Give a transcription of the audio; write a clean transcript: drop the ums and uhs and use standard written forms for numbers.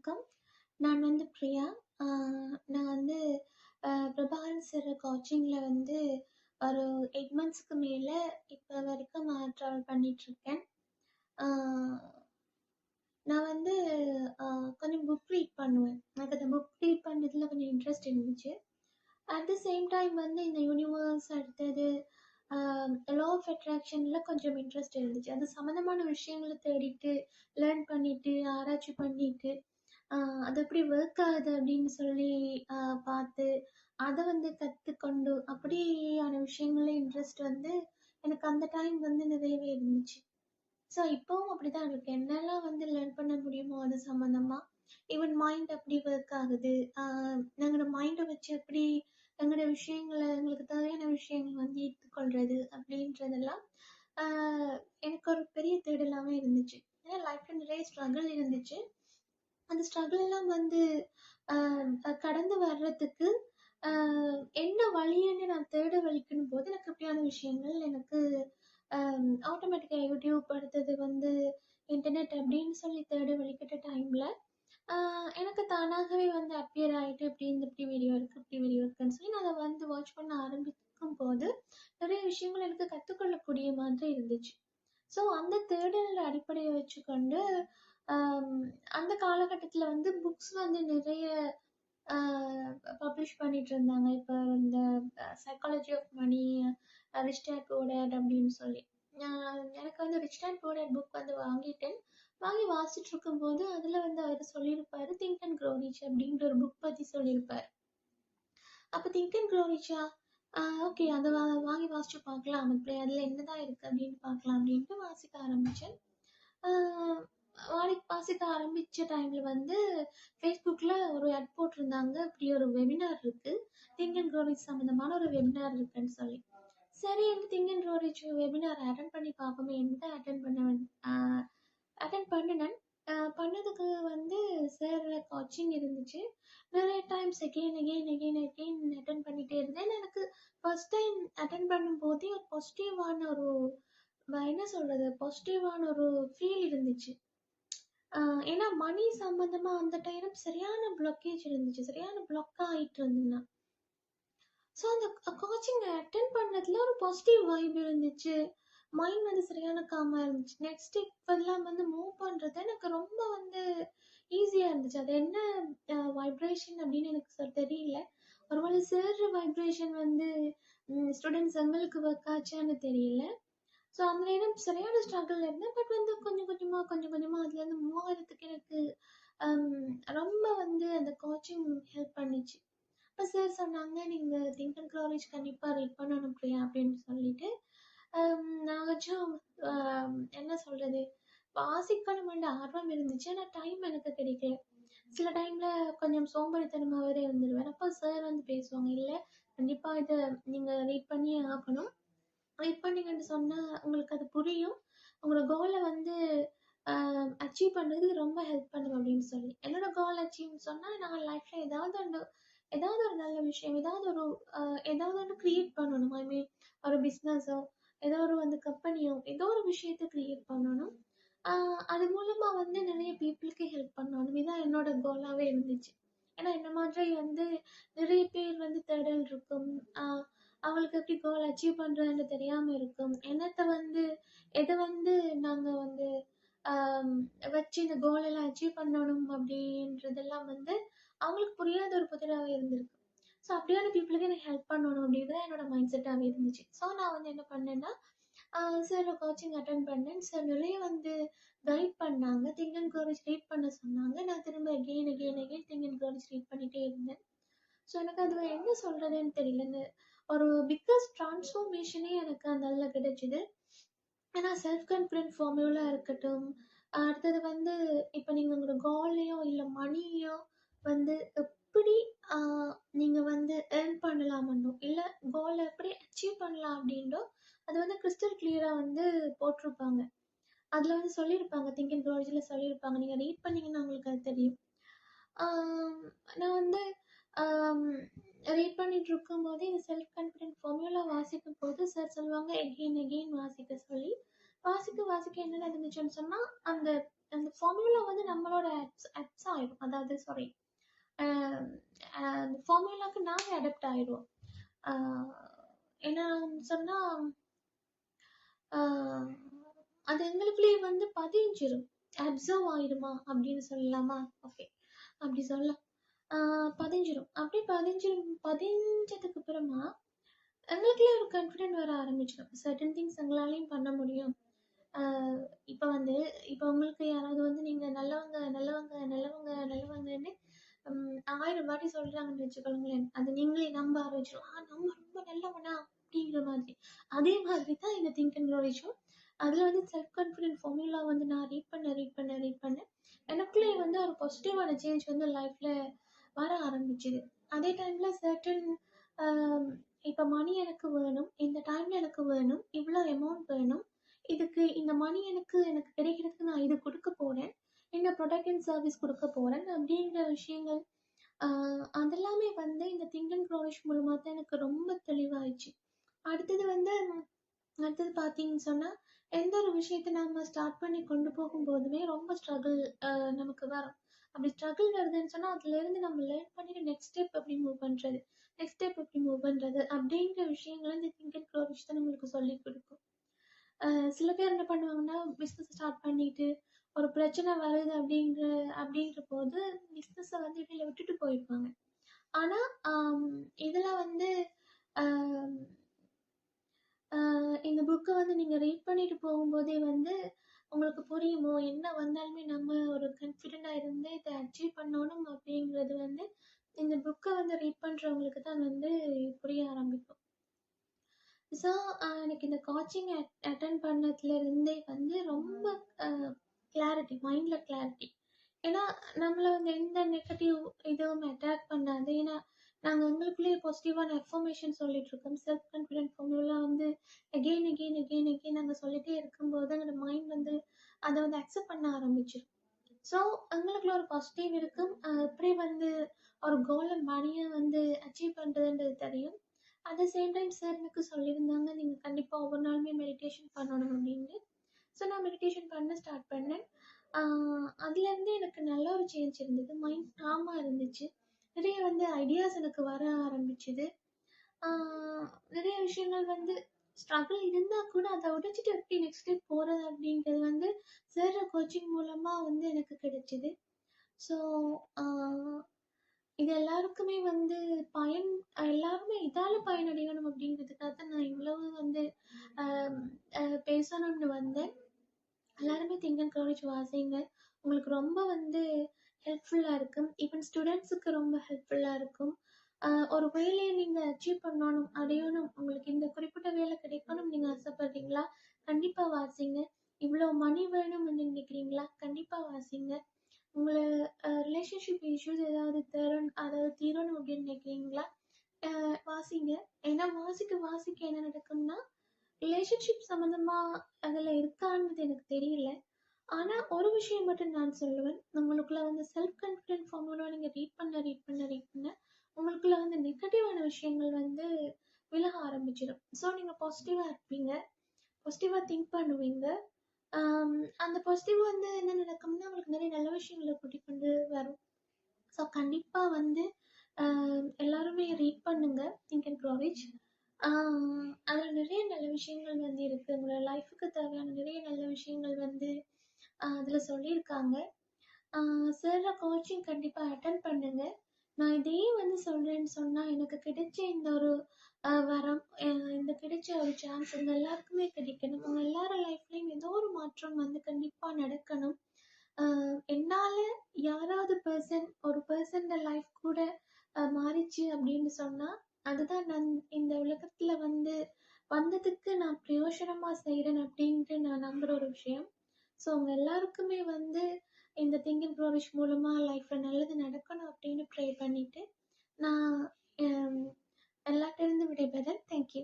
வணக்கம். நான் வந்து பிரியா. ஆ நான் வந்து பிரபாகரன் சார் கோச்சிங்ல வந்து ஒரு 8 மந்த்ஸ்க்கு மேல இப்ப வரைக்கும் நான் ட்ராவல் பண்ணிட்டுருக்கேன். ஆ நான் வந்து அ கொஞ்சம் புக் ரீட் பண்ணுவேன். எனக்கு அந்த புக் ரீட் பண்றதுல கொஞ்சம் இன்ட்ரெஸ்ட் இருந்துச்சு. அட் த சேம் டைம் வந்து இந்த யூனிவர்ஸ் அடுத்தது ஆ லா ஆஃப் அட்ராக்ஷன்ல கொஞ்சம் இன்ட்ரெஸ்ட் இருந்துச்சு. அது சம்மந்தமான விஷயங்கள தேடிட்டு, லேர்ன் பண்ணிட்டு, ஆராய்ச்சி பண்ணிட்டு ஆ அது எப்படி ஒர்க் ஆகுது அப்படின்னு சொல்லி ஆ பார்த்து, அத வந்து கத்துக்கொண்டு, அப்படியான விஷயங்கள்ல இன்ட்ரெஸ்ட் வந்து எனக்கு அந்த டைம் வந்து நிறையவே இருந்துச்சு. ஸோ இப்பவும் அப்படிதான் இருக்கு. என்னெல்லாம் வந்து லேர்ன் பண்ண முடியுமோ அது சம்மந்தமா, ஈவன் மைண்ட் எப்படி ஒர்க் ஆகுது, எங்களோட மைண்ட வச்சு எப்படி எங்களோட விஷயங்கள எங்களுக்கு தேவையான விஷயங்கள் வந்து ஈர்த்துக்கொள்றது அப்படின்றதெல்லாம் ஆ எனக்கு ஒரு பெரிய தேடலாவே இருந்துச்சு. ஏன்னா லைஃப்ல நிறைய ஸ்ட்ரகிள் இருந்துச்சு. அந்த ஸ்ட்ரகிள் எல்லாம் வந்து கடந்து வர்றதுக்கு அ என்ன வழின்னு நான் தேட வலிக்குன்னு போது, எனக்கு இப்படியான விஷயங்கள் எனக்கு ஆட்டோமேட்டிக்கா யூடியூப் அடுத்தது வந்து இன்டர்நெட் அப்படின்னு சொல்லி தேட வலிக்கிட்ட டைம்ல, அ எனக்கு தானாகவே வந்து அப்பியர் ஆயிட்டு இப்படி வீடியோ இருக்கு, இப்படி வீடியோ இருக்குன்னு சொல்லி நான் அத வந்து வாட்ச் பண்ண ஆரம்பிக்கும்போது, நிறைய விஷயங்கள் எனக்கு கத்துக்கொள்ளக்கூடிய மாதிரி இருந்துச்சு. ஸோ அந்த தேடல் அடிப்படைய வச்சுக்கொண்டு, அம் அந்த காலகட்டத்தில வந்து புக்ஸ் வந்து நிறைய அ பப்ளிஷ் பண்ணிட்டுருந்தாங்க. இப்ப இந்த psychology of money, rich dad poor dad அப்படின்னு சொல்லி. எனக்கு வந்து rich dad poor dad book வந்து வாங்கிட்டேன். வாங்கி வாசிச்சுட்ருக்கும்போது, அதில வந்து அவரு சொல்லியிருப்பாரு, திங்க் அண்ட் க்ரோ ரிச் அப்படின்ற ஒரு புக் பத்தி சொல்லியிருப்பாரு. அப்ப think and grow Richa? Okay அத வாங்கி வாசிச்சு பார்க்கலாம். அப்படி அதில என்னதான் இருக்கு அப்படின்னு பார்க்கலாம் அப்படின்ட்டு வாசிக்க ஆரம்பிச்சேன். ஆ வாசிக்க ஆரம்பிச்ச டைம்ல வந்து Facebookல ஒரு ஆட் போட்டிருந்தாங்க. இப்படி ஒரு வெபினார் இருக்கு. திங்க் அண்ட் க்ரோ ரிச் சம்மந்தமான ஒரு வெபினார் இருக்குன்னு சொல்லி. சரின்ட்டு think and grow rich webinar attend பண்ணி பார்ப்போமேன்ட்டு அட்டெண்ட் பண்ணுனேன். பண்ணதுக்கு வந்து சேர்ற கோச்சிங் இருந்துச்சு. நிறைய டைம்ஸ் அகெயின் அட்டெண்ட் பண்ணிட்டே இருந்தேன். எனக்கு ஃபர்ஸ்ட் டைம் அட்டெண்ட் பண்ணும்போதே ஒரு பாசிட்டிவான ஒரு என்ன சொல்றது? பாசிட்டிவான ஒரு ஃபீல் இருந்துச்சு. அ ஏன்னா மணி சம்பந்தமா அந்த டைம் சரியான பிளாக்கேஜ் இருந்துச்சு. சரியான பிளாக் ஆயிட்டு இருந்தேன் நான். ஸோ அந்த கோச்சிங் அட்டெண்ட் பண்ணதுல ஒரு பாசிட்டிவ் வைப் இருந்துச்சு. மைண்ட் வந்து சரியான காமா இருந்துச்சு. நெக்ஸ்ட் இப்பல்லாம் வந்து மூவ் பண்றது எனக்கு ரொம்ப வந்து ஈஸியா இருந்துச்சு. அது என்ன வைப்ரேஷன் அப்படின்னு எனக்கு தெரியல. ஒருவேளை சேர்ற வைப்ரேஷன் வந்து ஸ்டூடெண்ட்ஸ் எங்களுக்கு ஒர்க் ஆச்சான்னு தெரியல. ஸோ அந்த நேரம் சரியான ஸ்ட்ரகிள்ல இருந்தேன். பட் வந்து கொஞ்சம் கொஞ்சமா அதுலேருந்து மூவ் ஆகுறதுக்கு எனக்கு ரொம்ப வந்து அந்த கோச்சிங் ஹெல்ப் பண்ணுச்சு. அப்ப சார் சொன்னாங்க, "நீங்க திங்க் அண்ட் க்ரோ ரிச் கண்டிப்பா ரீட் பண்ணணும் பிரியா" அப்படின்னு சொல்லிட்டு, நான் கொஞ்சம் அ என்ன சொல்றது? வாசிக்கணும்ன்ற ஆர்வம் இருந்துச்சு. ஆனா டைம் எனக்கு கிடைக்கல. சில டைம்ல கொஞ்சம் சோம்பேறித்தனமா வேற இருந்துருவேன். அப்ப சார் வந்து பேசுவாங்க, "இல்ல, கண்டிப்பா இத நீங்க ரீட் பண்ணியே ஆகணும். ரீட் பண்ணீங்கன்னு சொன்னா உங்களுக்கு அது புரியும். உங்களோட கோல வந்து அ அச்சீவ் பண்றதுக்கு ரொம்ப ஹெல்ப் பண்ணும்" அப்படின்னு சொல்லி. என்னோட கோல் அச்சீவ்ன்னு சொன்னா, நான் லைஃப்ல ஏதாவது ஒரு நல்ல விஷயம், ஏதாவது ஒண்ணு கிரியேட் பண்ணணும். ஐ மீன் ஒரு பிசினஸோ, ஏதோ ஒரு வந்து கம்பெனியோ, ஏதோ ஒரு விஷயத்த கிரியேட் பண்ணணும். ஆ அது மூலமா வந்து நெறைய பீப்பிளுக்கு ஹெல்ப் பண்ணணும். இதான் என்னோட கோலாவே இருந்துச்சு. ஏன்னா என்ன மாதிரி வந்து நிறைய பேர் வந்து தேடல் இருக்கும். ஆ அவங்களுக்கு எப்படி கோல் அச்சீவ் பண்றதுன்னு தெரியாம இருக்கும். எத வந்து நாங்க வந்து ஆம் வச்சு இந்த கோல் எல்லாம் அச்சீவ் பண்ணணும் அப்படின்றதெல்லாம் வந்து அவங்களுக்கு புரியாத ஒரு புதிராவே இருந்திருக்கு. ஸோ அப்படியான பீப்பிளுக்கு எனக்கு ஹெல்ப் பண்ணணும் அப்படின்னு தான் என்னோட மைண்ட் செட்டாவே இருந்துச்சு. ஸோ நான் வந்து என்ன பண்ணேன்னா, சாரோட கோச்சிங் அட்டெண்ட் பண்ணேன். சார் நிறைய வந்து கைட் பண்ணாங்க. Think and grow rich read பண்ண சொன்னாங்க. நான் திரும்ப again think and grow rich read பண்ணிட்டே இருந்தேன். ஸோ எனக்கு அதுல என்ன சொல்றதுன்னு தெரியல. ஒரு பிக்கஸ்ட் ட்ரான்ஸ்ஃபர்மேஷனே எனக்கு அதுல கிடைச்சது. ஏன்னா செல்ஃப் கான்ஃபிடென்ட் ஃபார்முலா இருக்கட்டும், அடுத்தது வந்து இப்ப நீங்க உங்களோட கோலையோ, இல்ல மணியோ வந்து எப்படி அ நீங்க வந்து ஏர்ன் பண்ணலாமன்னோ, இல்ல கோல எப்படி அச்சீவ் பண்ணலாம் அப்படின்றோ, அது வந்து கிறிஸ்டல் கிளியரா வந்து போட்டிருப்பாங்க. அதுல வந்து சொல்லியிருப்பாங்க. திங்க் அண்ட் க்ரோ ரிச்ல சொல்லியிருப்பாங்க. நீங்க ரீட் பண்ணீங்கன்னா உங்களுக்கு அது தெரியும். ஆம், நான் வந்து ஆம், ரீட் பண்ணிட்டு இருக்கும்போதே இந்த செல்ஃப் கான்ஃபிடென்ட் ஃபார்முலா வாசிக்கும்போது சார் சொல்லுவாங்க எகெயின் வாசிக்க சொல்லி. வாசிக்க என்ன நடந்துச்சுன்னு சொன்னா, அந்த அந்த ஃபார்முலா வந்து நம்மளோட அப்ஸ் ஆயிடும். அதாவது சாரி, அந்த ஃபார்முலாக்கு நாங்க அடாப்ட் ஆயிடுவோம். என்ன சொன்னா அது எங்களுக்குள்ளேயே வந்து பதிஞ்சிரும், அப்சர்வ் ஆயிடுமா அப்படின்னு சொல்லலாமா? ஓகே, அப்படி சொல்லலாம். பதிஞ்சிரும். அப்படி பதிஞ்சதுக்கு அப்புறமா எங்களுக்குள்ளே ஒரு கான்ஃபிடென்ட் வர ஆரம்பிச்சிடும். சர்டன் திங்ஸ் எங்களாலையும் பண்ண முடியும். இப்போ வந்து இப்போ உங்களுக்கு யாராவது வந்து நீங்க நல்லவங்க நல்லவங்க நல்லவங்க நல்லவங்கன்னு 1000 வாட்டி சொல்றாங்கன்னு வச்சுக்கோங்களேன், அது நீங்களே நம்ப ஆரம்பிச்சிடும். நம்ம ரொம்ப நல்லவனா அப்படிங்கிற மாதிரி. அதே மாதிரி தான் இந்த திங்க் அண்ட் க்ரோ ரிச்சும். அதுல வந்து செல்ஃப் கான்ஃபிடென்ட் ஃபார்முலா வந்து நான் ரீட் பண்ண எனக்குள்ளேயே வந்து ஒரு பாசிட்டிவான சேஞ்ச் வந்து லைஃப்ல வர ஆரம்பிச்சுது. அதே டைம்ல சர்டன் இப்போ மணி எனக்கு வேணும், இந்த டைம்ல எனக்கு வேணும், இவ்வளோ அமௌண்ட் வேணும், இதுக்கு இந்த மணி எனக்கு கிடைக்கிறதுக்கு நான் இது கொடுக்க போறேன், இந்த ப்ராடக்ட் அண்ட் சர்வீஸ் கொடுக்க போறேன் அப்படிங்கிற விஷயங்கள் அதெல்லாமே வந்து இந்த திங்க் அண்ட் க்ரோ ரிச் மூலமா தான் எனக்கு ரொம்ப தெளிவாயிடுச்சு. அடுத்தது பார்த்தீங்கன்னு சொன்னா, எந்த ஒரு விஷயத்த நம்ம ஸ்டார்ட் பண்ணி கொண்டு போகும்போதுமே ரொம்ப ஸ்ட்ரகிள் நமக்கு வரும். அப்படி ஸ்ட்ரகிள் வருதுன்னு சொன்னா, அதுல இருந்து நம்ம லேர்ன் பண்ணிட்டு நெக்ஸ்ட் ஸ்டெப் எப்படி மூவ் பண்றது அப்படிங்கிற விஷயங்களை இந்த திங்க் அண்ட் க்ரோ ரிச் தான் நம்மளுக்கு சொல்லிக் கொடுக்கும். சில பேர் என்ன பண்ணுவாங்கன்னா, பிஸ்னஸ் ஸ்டார்ட் பண்ணிட்டு ஒரு பிரச்சனை வருது அப்படின்ற போது பிஸ்னஸை வந்து இடையில விட்டுட்டு போயிருப்பாங்க. ஆனா இதுல வந்து இந்த புக்கை வந்து நீங்க ரீட் பண்ணிட்டு போகும்போதே வந்து உங்களுக்கு புரியுமோ, என்ன வந்தாலுமே நம்ம ஒரு கான்ஃபிடென்ட்டா இருந்து இதை அச்சீவ் பண்ணணும் அப்படிங்கிறது வந்து இந்த புக்கை வந்து ரீட் பண்றவங்களுக்கு தான் வந்து புரிய ஆரம்பிக்கும். ஸோ எனக்கு இந்த கோச்சிங் அட்டன் பண்ணதுல இருந்தே வந்து ரொம்ப கிளாரிட்டி, மைண்ட்ல கிளாரிட்டி. ஏன்னா நம்மள வந்து எந்த நெகட்டிவ் இதுவும் அட்டாக் பண்ணாது. ஏன்னா நாங்கள் எங்களுக்குள்ளேயே பாசிட்டிவான அஃபர்மேஷன் சொல்லிட்டு இருக்கோம். செல்ஃப் கான்ஃபிடென்ட் ஃபார்முலா வந்து அகெயின் நாங்கள் சொல்லிட்டே இருக்கும்போது எங்களோட மைண்ட் வந்து அதை வந்து அக்செப்ட் பண்ண ஆரம்பிச்சிடும். ஸோ எங்களுக்குள்ள ஒரு பாசிட்டிவ் இருக்கும். எப்படி வந்து ஒரு கோலை மணியை வந்து அச்சீவ் பண்ணுறதுன்றது தெரியும். At the same time sir எனக்கு சொல்லியிருந்தாங்க, நீங்கள் கண்டிப்பாக ஒவ்வொரு நாளுமே மெடிடேஷன் பண்ணணும் அப்படின்னு. ஸோ நான் மெடிடேஷன் பண்ண ஸ்டார்ட் பண்ணேன். அதுலேருந்து எனக்கு நல்ல ஒரு சேஞ்ச் இருந்தது. மைண்ட் காமாக இருந்துச்சு. நிறைய வந்து ஐடியாஸ் எனக்கு வர ஆரம்பிச்சுது. நிறைய விஷயங்கள் வந்து ஸ்ட்ரகிள் இருந்தால் கூட அதை உடைச்சிட்டு எப்படி நெக்ஸ்ட் ஸ்டெப் போகிறது அப்படிங்கிறது வந்து சார் கோச்சிங் மூலமாக வந்து எனக்கு கிடைச்சிது. ஸோ இது எல்லாருக்குமே வந்து எல்லாருமே இதால பயனடையணும் அப்படிங்கிறதுக்காக தான் நான் இவ்வளவு வந்து பேசணும்னு வந்தேன். எல்லாருமே திங்க் அண்ட் க்ரோ ரிச் வாசிங்க. உங்களுக்கு ரொம்ப வந்து ஹெல்ப்ஃபுல்லாக இருக்கும். ஈவன் ஸ்டூடெண்ட்ஸுக்கு ரொம்ப ஹெல்ப்ஃபுல்லாக இருக்கும். ஒரு வேலையை நீங்கள் அச்சீவ் பண்ணணும், அடையணும், உங்களுக்கு இந்த குறிப்பிட்ட வேலை கிடைக்கணும் நீங்கள் ஆசைப்படுறீங்களா, கண்டிப்பாக வாசிங்க. இவ்வளோ மணி வேணும்னு நினைக்கிறீங்களா, கண்டிப்பாக வாசிங்க. உங்களை ரிலேஷன்ஷிப் இஷ்யூஸ் ஏதாவது தீரணும் அப்படின்னு நினைக்கிறீங்களா, வாசிங்க. ஏன்னா வாசிக்க என்ன நடக்கும்னா, ரிலேஷன்ஷிப் சம்மந்தமா அதில் இருக்கான்றது எனக்கு தெரியல. ஆனால் ஒரு விஷயம் மட்டும் நான் சொல்லுவேன், உங்களுக்குள்ள வந்து செல்ஃப் கான்ஃபிடென்ட் ஃபார்முலா நீங்கள் ரீட் பண்ண உங்களுக்குள்ள வந்து நெகட்டிவான விஷயங்கள் வந்து விலக ஆரம்பிச்சிடும். ஸோ நீங்கள் பாசிட்டிவாக இருப்பீங்க, பாசிட்டிவாக திங்க் பண்ணுவீங்க. அந்த பாசிட்டிவ் வந்து என்ன நடக்கும்னா உங்களுக்கு நிறைய நல்ல விஷயங்களை கூட்டிக் கொண்டு வரும். ஸோ கண்டிப்பாக வந்து எல்லாருமே ரீட் பண்ணுங்க திங்க் அண்ட் க்ரோ ரிச். அதில் நிறைய நல்ல விஷயங்கள் வந்து இருக்குது. உங்களோட லைஃபுக்கு தேவையான நிறைய நல்ல விஷயங்கள் வந்து அதில் சொல்லியிருக்காங்க. சார் கோச்சிங் கண்டிப்பாக அட்டன் பண்ணுங்க. நான் இதையே வந்து சொல்கிறேன்னு சொன்னால், எனக்கு கிடைச்ச இந்த ஒரு வரம், இந்த கிடைச்ச ஒரு சான்ஸ் இந்த எல்லாருக்குமே கிடைக்கணும். அவங்க எல்லாரோட லைஃப்லையும் ஏதோ ஒரு மாற்றம் வந்து கண்டிப்பாக நடக்கணும். என்னால் யாராவது ஒரு பர்சனோட லைஃப் கூட மாறிச்சு அப்படின்னு சொன்னால், அதுதான் நான் இந்த உலகத்தில் வந்து வந்ததுக்கு நான் பிரயோஜனமாக செய்கிறேன் அப்படின்ட்டு நான் நம்புகிற ஒரு விஷயம். ஸோ அவங்க எல்லாருக்குமே வந்து இந்த திங்க் அண்ட் க்ரோ ரிச் மூலமாக லைஃப்பில் நல்லது நடக்கணும் அப்படின்னு ப்ரே பண்ணிட்டு நான் எல்லாத்திலிருந்து விடைபெறேன். தேங்க்யூ.